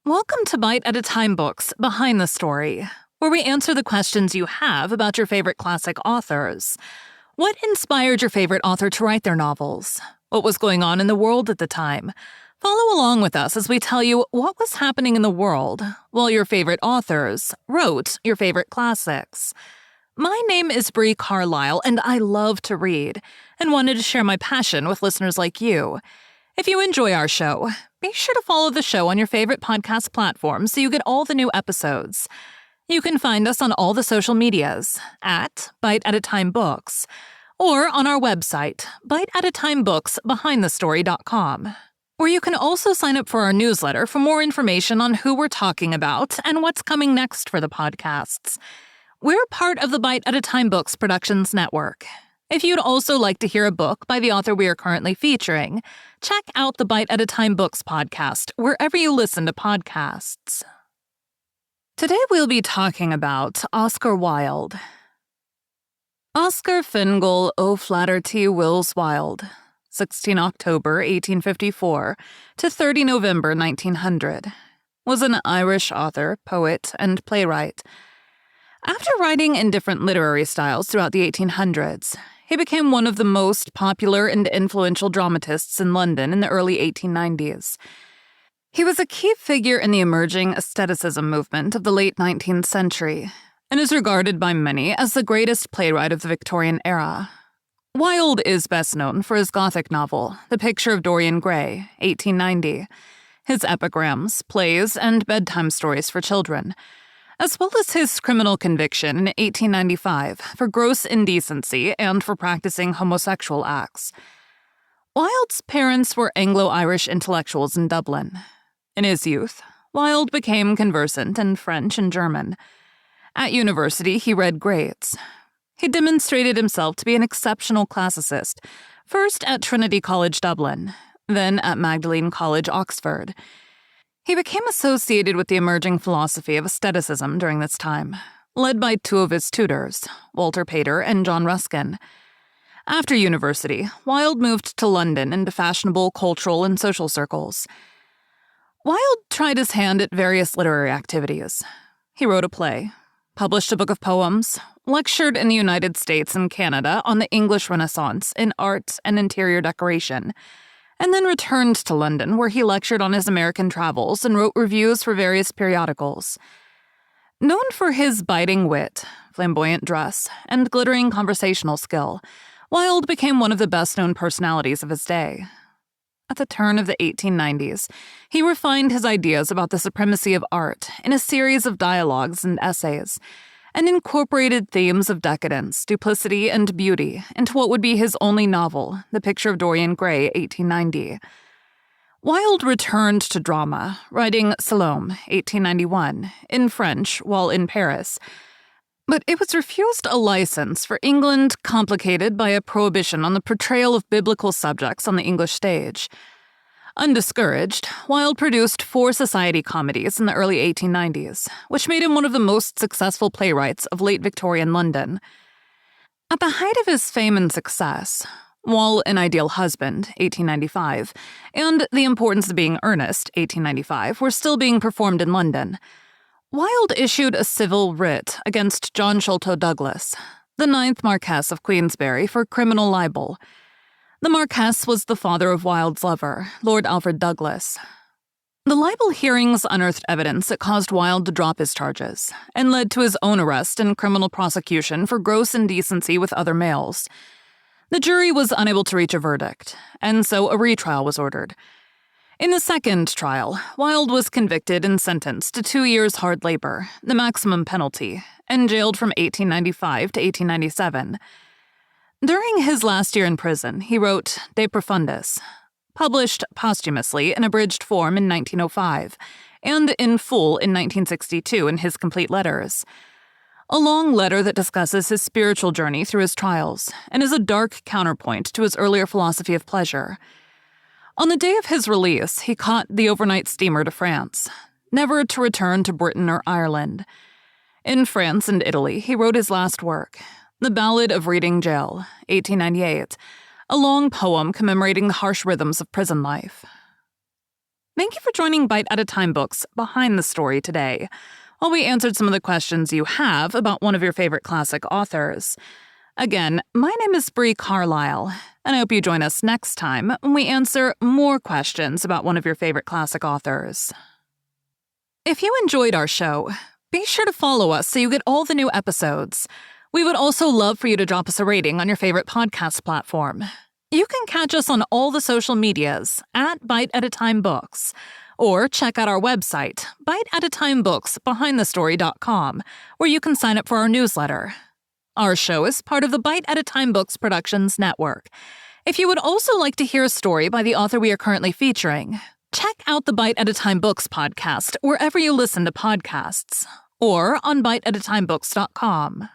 Welcome to Bite at a Time Books Behind the Story, where we answer the questions you have about your favorite classic authors. What inspired your favorite author to write their novels? What was going on in the world at the time? Follow along with us as we tell you what was happening in the world while your favorite authors wrote your favorite classics. My name is Bree Carlile, and I love to read, and wanted to share my passion with listeners like you. If you enjoy our show, be sure to follow the show on your favorite podcast platform so you get all the new episodes. You can find us on all the social medias at Bite at a Time Books or on our website, biteatatimebooksbehindthestory.com, where you can also sign up for our newsletter for more information on who we're talking about and what's coming next for the podcasts. We're part of the Bite at a Time Books Productions Network. If you'd also like to hear a book by the author we are currently featuring, check out the Bite at a Time Books podcast wherever you listen to podcasts. Today we'll be talking about Oscar Wilde. Oscar Fingal O'Flaherty Wills Wilde, 16 October 1854 to 30 November 1900, was an Irish author, poet, and playwright. After writing in different literary styles throughout the 1800s, he became one of the most popular and influential dramatists in London in the early 1890s. He was a key figure in the emerging aestheticism movement of the late 19th century, and is regarded by many as the greatest playwright of the Victorian era. Wilde is best known for his Gothic novel, The Picture of Dorian Gray, 1890, his epigrams, plays, and bedtime stories for children, as well as his criminal conviction in 1895 for gross indecency and for practicing homosexual acts. Wilde's parents were Anglo-Irish intellectuals in Dublin. In his youth, Wilde became conversant in French and German. At university, he read greats. He demonstrated himself to be an exceptional classicist, first at Trinity College Dublin, then at Magdalene College, Oxford. He became associated with the emerging philosophy of aestheticism during this time, led by two of his tutors, Walter Pater and John Ruskin. After university, Wilde moved to London into fashionable cultural and social circles. Wilde tried his hand at various literary activities. He wrote a play, published a book of poems, lectured in the United States and Canada on the English Renaissance in art and interior decoration, and then returned to London, where he lectured on his American travels and wrote reviews for various periodicals. Known for his biting wit, flamboyant dress, and glittering conversational skill, Wilde became one of the best-known personalities of his day. At the turn of the 1890s, he refined his ideas about the supremacy of art in a series of dialogues and essays, and incorporated themes of decadence, duplicity, and beauty into what would be his only novel, The Picture of Dorian Gray, 1890. Wilde returned to drama, writing Salome, 1891, in French while in Paris. But it was refused a license for England, complicated by a prohibition on the portrayal of biblical subjects on the English stage. Undiscouraged, Wilde produced 4 society comedies in the early 1890s, which made him one of the most successful playwrights of late Victorian London. At the height of his fame and success, while An Ideal Husband, 1895, and The Importance of Being Earnest, 1895, were still being performed in London, Wilde issued a civil writ against John Sholto Douglas, the 9th Marquess of Queensberry, for criminal libel. The Marquess was the father of Wilde's lover, Lord Alfred Douglas. The libel hearings unearthed evidence that caused Wilde to drop his charges, and led to his own arrest and criminal prosecution for gross indecency with other males. The jury was unable to reach a verdict, and so a retrial was ordered. In the second trial, Wilde was convicted and sentenced to 2 years' hard labor, the maximum penalty, and jailed from 1895 to 1897. During his last year in prison, he wrote De Profundis, published posthumously in abridged form in 1905, and in full in 1962 in his Complete Letters. A long letter that discusses his spiritual journey through his trials, and is a dark counterpoint to his earlier philosophy of pleasure. On the day of his release, he caught the overnight steamer to France, never to return to Britain or Ireland. In France and Italy, he wrote his last work, The Ballad of Reading Gaol, 1898, a long poem commemorating the harsh rhythms of prison life. Thank you for joining Bite at a Time Books Behind the Story today, while we answered some of the questions you have about one of your favorite classic authors. Again, my name is Bree Carlile, and I hope you join us next time when we answer more questions about one of your favorite classic authors. If you enjoyed our show, be sure to follow us so you get all the new episodes. We would also love for you to drop us a rating on your favorite podcast platform. You can catch us on all the social medias at Bite at a Time Books, or check out our website, biteatatimebooksbehindthestory.com, where you can sign up for our newsletter. Our show is part of the Bite at a Time Books Productions Network. If you would also like to hear a story by the author we are currently featuring, check out the Bite at a Time Books podcast wherever you listen to podcasts, or on biteatatimebooks.com.